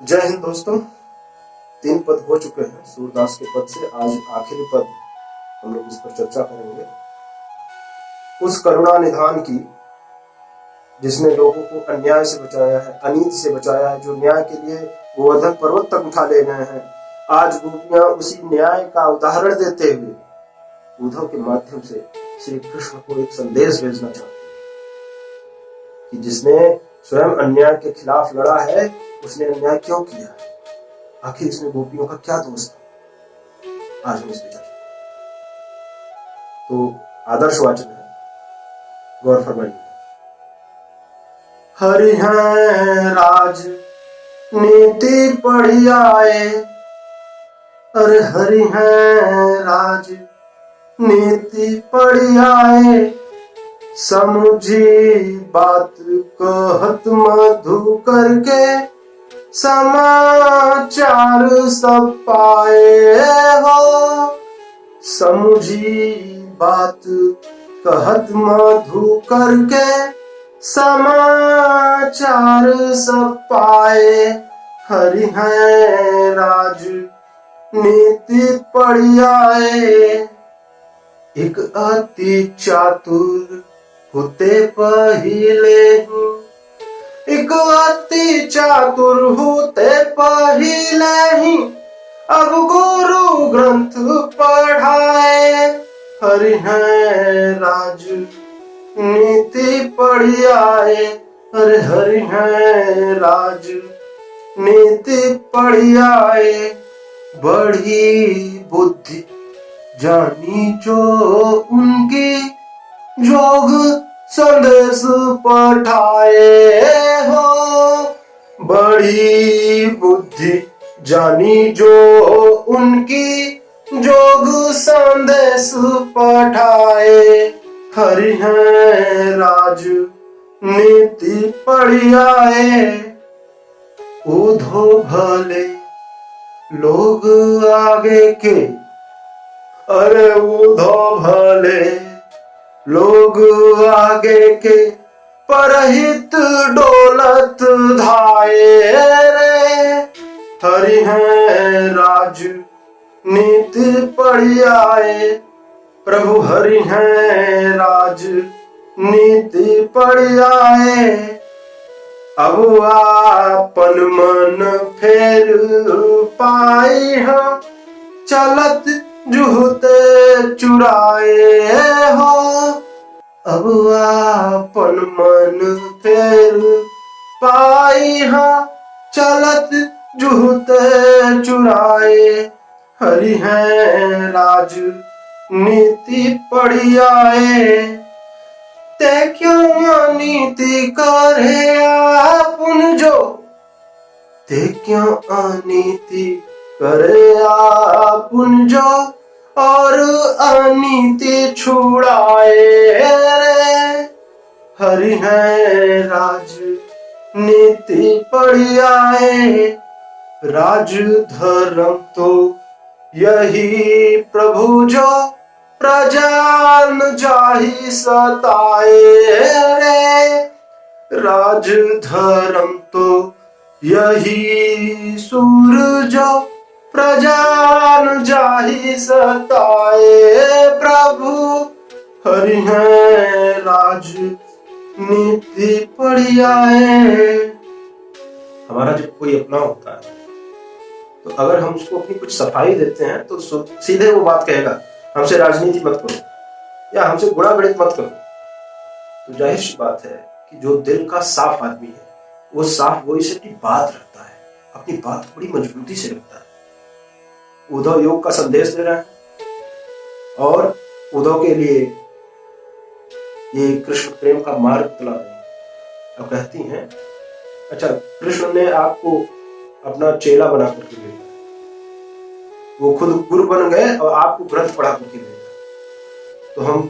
जय हिंद दोस्तों। 3 पद हो चुके हैं सूरदास के पद से। आज आखिरी पद हम लोग इस पर चर्चा करेंगे। उस करुणा निधान की जिसने लोगों को अन्याय से बचाया है, अनीति से बचाया है, जो न्याय के लिए गोवर्धन पर्वत तक उठा ले गए हैं। आज गोपियां उसी न्याय का उदाहरण देते हुए उद्धव के माध्यम से श्री कृष्ण को एक संदेश भेजना चाहते हैं कि जिसने स्वयं अन्याय के खिलाफ लड़ा है, उसने अन्याय क्यों किया है, आखिर इसमें गोपियों का क्या दोष था। आज हम इस विचार तो आदर्श वाचन है, गौर फरमाइए। हरि हैं राज नीति पढ़ी आए, अरे हरि हैं राज नीति पढ़ी आए, समझी बात कहत मधु करके, समाचार सब पाए हो। समझी बात कहत मधु करके, समाचार सब पाए, हरि हैं राज नीति पढ़ी आए। एक अति चातुर होते पहिले ही, एक अति चातुर होते पहिले ही, अब गुरु ग्रंथ पढ़ाए, हरि हैं राज नीति पढ़ी आए, अरे हरि हैं राज नीति पढ़ी आए। बड़ी बुद्धि जानी जो उनकी, जोग संदेश पठाए हो। बड़ी बुद्धि जानी जो उनकी, जोग संदेश पठाए, हरि हैं राज नीति पढ़ी आए। उधो भले लोग आगे के, अरे उधो भले लोग आगे के, परहित डोलत धाये रे, हरि हैं राज नीति पढ़ी आए। प्रभु हरि हैं राज नीति पढ़ी आए। अब आपन मन फेर पाई हो, चलत जुहते चुराए हो। अब आपन मन फेर पाई हो, चलत जुहते चुराए, हरि हैं राज नीति पढ़ी आए। ते क्यों अनीति करे आपुन जो, ते क्यों अनीति करे आपुन जो, और अनीति छुड़ाए रे, हरि हैं राज नीति पढ़ी आए। राज धर्म तो यही प्रभु जो, प्रजा न जाहि सताए रे। राज धर्म तो यही सूर जो, प्रजा न जाहि सताए। प्रभु हरि हैं राज नीति पढ़ी आए। हमारा जब कोई अपना होता है तो अगर हम उसको अपनी कुछ सफाई देते हैं तो सीधे वो बात कहेगा, हमसे राजनीति मत करो या हमसे गुणा गणित मत करो। तो जाहिर सी बात है कि जो दिल का साफ आदमी है, वो साफ गोई से अपनी बात रखता है, अपनी बात बड़ी मजबूती से रखता है। उद्धव योग का संदेश दे रहा है और उद्धव के लिए ये कृष्ण प्रेम का मार्ग तला रहे हैं। अब कहती हैं, अच्छा कृष्ण ने आपको अपना चेला बना करके भेजा, वो खुद गुरु बन गए और आपको ग्रंथ पढ़ा करके भेजा। तो हम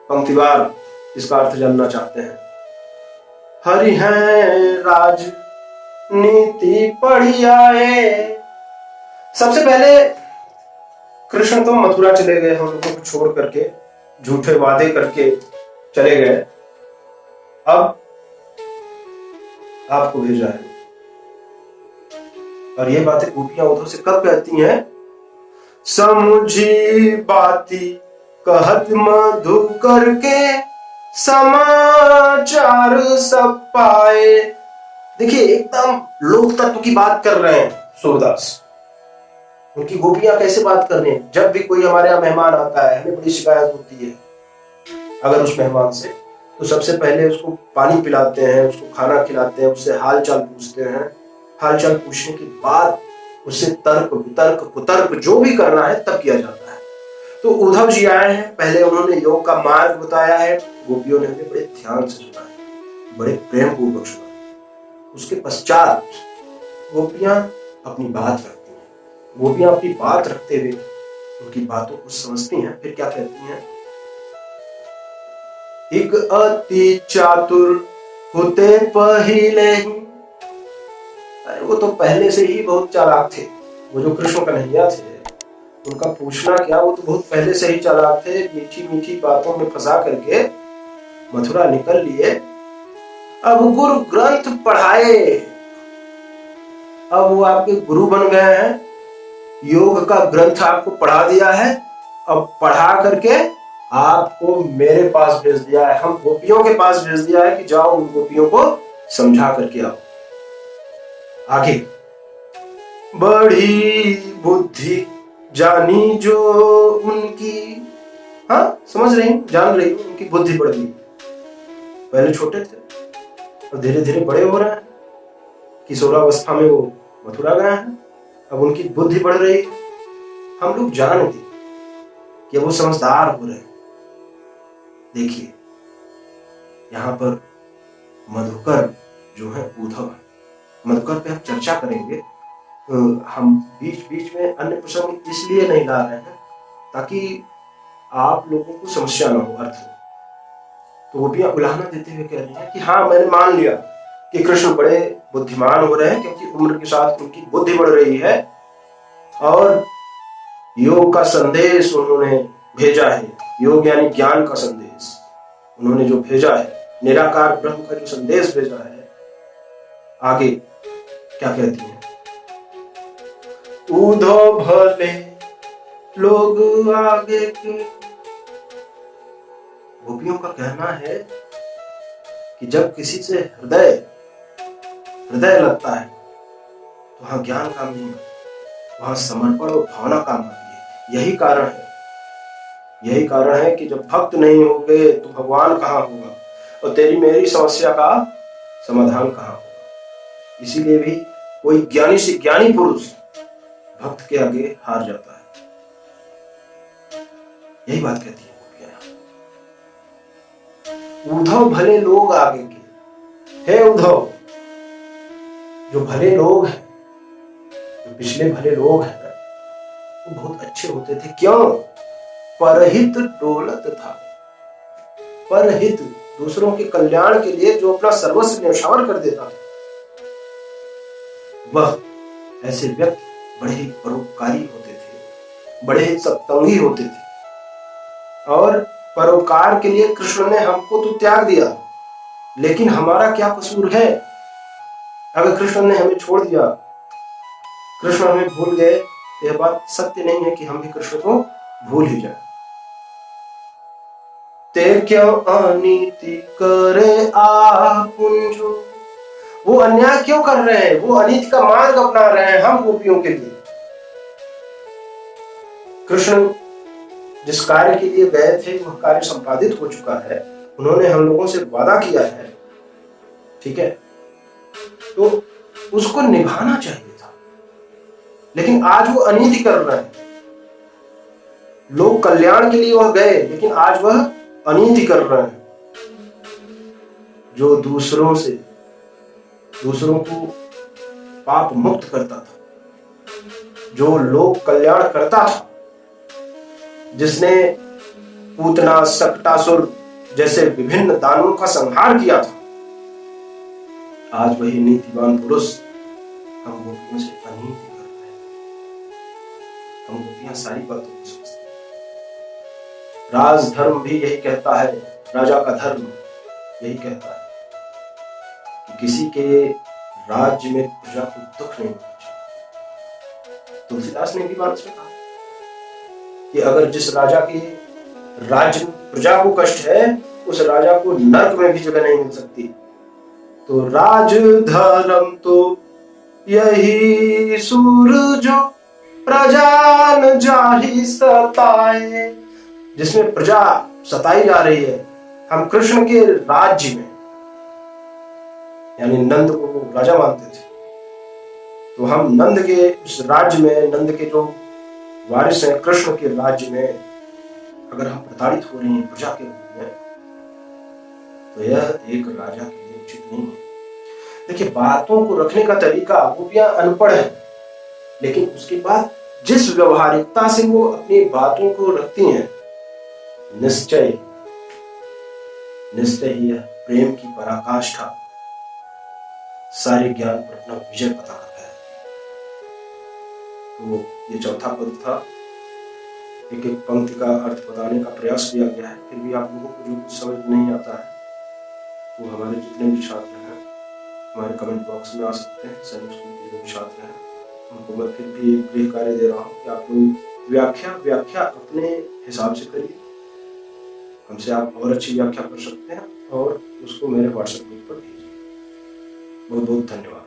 पंक्तिवार इसका अर्थ जानना चाहते हैं। हरि हैं राज नीति पढ़ी आए। सबसे पहले कृष्ण तो मथुरा चले गए, हम लोगों को छोड़ करके, झूठे वादे करके चले गए। अब आपको भेजा है और ये बातें गोपियां उद्धव से कब कहती हैं? समझी बाती कहत मधुकर के समाचार सब पाए। देखिए एकदम लोक तत्व की बात कर रहे हैं सूरदास। उनकी गोपियां कैसे बात कर रही हैं? जब भी कोई हमारे यहाँ मेहमान आता है, हमें बड़ी शिकायत होती है अगर उस मेहमान से, तो सबसे पहले उसको पानी पिलाते हैं, उसको खाना खिलाते हैं, उससे हाल चाल पूछते हैं। हाल चाल पूछने के बाद उससे तर्क वितर्क कुतर्क जो भी करना है तब किया जाता है। तो उद्धव जी आए हैं, पहले उन्होंने योग का मार्ग बताया है, गोपियों ने बड़े ध्यान से सुना है, बड़े प्रेम पूर्वक सुना। उसके पश्चात गोपियां अपनी बात रखती हैं। गोपियां अपनी बात रखते हुए उनकी बातों को समझती हैं, फिर क्या कहती हैं? एक अति चातुर होते पहिले ही। अरे वो तो पहले से ही बहुत चालाक थे। वो जो कृष्ण कन्हैया थे, उनका पूछना क्या, वो तो बहुत पहले से ही चालाक थे। मीठी मीठी बातों में फंसा करके मथुरा निकल लिए। अब गुरु ग्रंथ पढ़ाए, अब वो आपके गुरु बन गए हैं। योग का ग्रंथ आपको पढ़ा दिया है, अब पढ़ा करके आपको मेरे पास भेज दिया है, हम गोपियों के पास भेज दिया है कि जाओ उन गोपियों को समझा करके आओ। आगे, बड़ी बुद्धि जानी जो उनकी, हाँ समझ रही हूं, जान रही हूं, उनकी बुद्धि बढ़ गई। पहले छोटे थे और धीरे धीरे बड़े हो रहे हैं। किशोरावस्था में वो मथुरा गए हैं, अब उनकी बुद्धि बढ़ रही है। हम लोग जानते कि वो समझदार हो रहे हैं। देखिए यहाँ पर मधुकर जो है उद्धव, मधुकर पे हम चर्चा करेंगे। हम बीच बीच में अन्य प्रसंग इसलिए नहीं ला रहे हैं ताकि आप लोगों को समस्या न हो, अर्थ हो। तो वो भी उलाहना देते हुए कह रही है कि हाँ मैंने मान लिया कि कृष्ण बड़े बुद्धिमान हो रहे हैं, क्योंकि उम्र के साथ उनकी बुद्धि बढ़ रही है और योग का संदेश उन्होंने भेजा है। योग यानी ज्ञान का संदेश उन्होंने जो भेजा है, निराकार ब्रह्म का जो संदेश भेजा है। आगे क्या कहती है? उद्धव भले लोग आगे के। गोपियों का कहना है कि जब किसी से हृदय लगता है तो वहां ज्ञान काम नहीं आता, वहां समर्पण और भावना काम आती है। यही कारण है कि जब भक्त नहीं होंगे तो भगवान कहाँ होगा और तेरी मेरी समस्या का समाधान कहाँ होगा। इसीलिए भी कोई ज्ञानी से ज्ञानी पुरुष भक्त के आगे हार जाता है। यही बात कहती है गोपियां। उद्धव भले लोग आगे के। हे उद्धव, जो भले लोग हैं, जो पिछले भले लोग हैं, वो बहुत अच्छे होते थे। क्यों? परहित डोलत था। परहित, दूसरों के कल्याण के लिए जो अपना सर्वस्व न्यौछावर कर देता था, वह ऐसे व्यक्ति बड़े ही परोपकारी होते थे, बड़े ही सत्संगी होते थे। और परोपकार के लिए कृष्ण ने हमको तो त्याग दिया, लेकिन हमारा क्या कसूर है? अगर कृष्ण ने हमें छोड़ दिया, कृष्ण हमें भूल गए, यह बात सत्य नहीं है कि हम भी कृष्ण को भूल ही जाए। ते क्यों अनीति करे आपुंजो। वो अन्याय क्यों कर रहे हैं? वो अनीति का मार्ग अपना रहे हैं हम गोपियों के लिए। कृष्ण जिस कार्य के लिए गए थे वह कार्य संपादित हो चुका है। उन्होंने हम लोगों से वादा किया है, ठीक है, तो उसको निभाना चाहिए था। लेकिन आज वो अनीति कर रहे हैं। लोग कल्याण के लिए वह गए, लेकिन आज वह अनीति कर रहे हैं। जो दूसरों को पाप मुक्त करता था, जो लोक कल्याण करता था, जिसने पूतना सक्टासुर जैसे विभिन्न दानवों का संहार किया था, आज वही नीतिवान पुरुष हम गोपियों से अनीति कर रहे हैं। हम गोपियां सारी बातों को समझते हैं। राजधर्म भी यही कहता है, राजा का धर्म यही कहता है कि किसी के राज्य में प्रजा को दुख नहीं होना चाहिए। तुलसीदास ने भी बात में कहा कि अगर जिस राजा के राज्य प्रजा को कष्ट है, उस राजा को नर्क में भी जगह नहीं मिल सकती। तो राज धर्म तो यही सूर जो प्रजा न जाहि सताए। जिसमें प्रजा सताई जा रही है, हम कृष्ण के राज्य में, यानी नंद को वो राजा मानते थे, तो हम नंद के उस राज्य में, नंद के जो वारिस हैं कृष्ण के राज्य में अगर हम प्रताड़ित हो रहे हैं प्रजा के रूप में, तो यह एक राजा के लिए उचित नहीं है। देखिए, बातों को रखने का तरीका, गोपियां अनपढ़ है, लेकिन उसके बाद जिस व्यवहारिकता से वो अपनी बातों को रखती हैं, निश्चय ही है प्रेम की पराकाष्ठा सारे ज्ञान पर अपना विजय पता करता है। तो ये चौथा पद था। एक एक पंक्ति का अर्थ बताने का प्रयास किया गया है। फिर भी आप लोगों को जो कुछ समझ नहीं आता है, वो हमारे जितने भी छात्र हैं हमारे कमेंट बॉक्स में आ सकते हैं। सैनिक स्कूल के जो भी छात्र हैं उनको मैं फिर भी एक गृह कार्य दे रहा हूँ कि आप लोग व्याख्या अपने हिसाब से करिए। हमसे आप और अच्छी व्याख्या कर सकते हैं और उसको मेरे व्हाट्सएप ग्रुप पर भेजिए। बहुत बहुत धन्यवाद।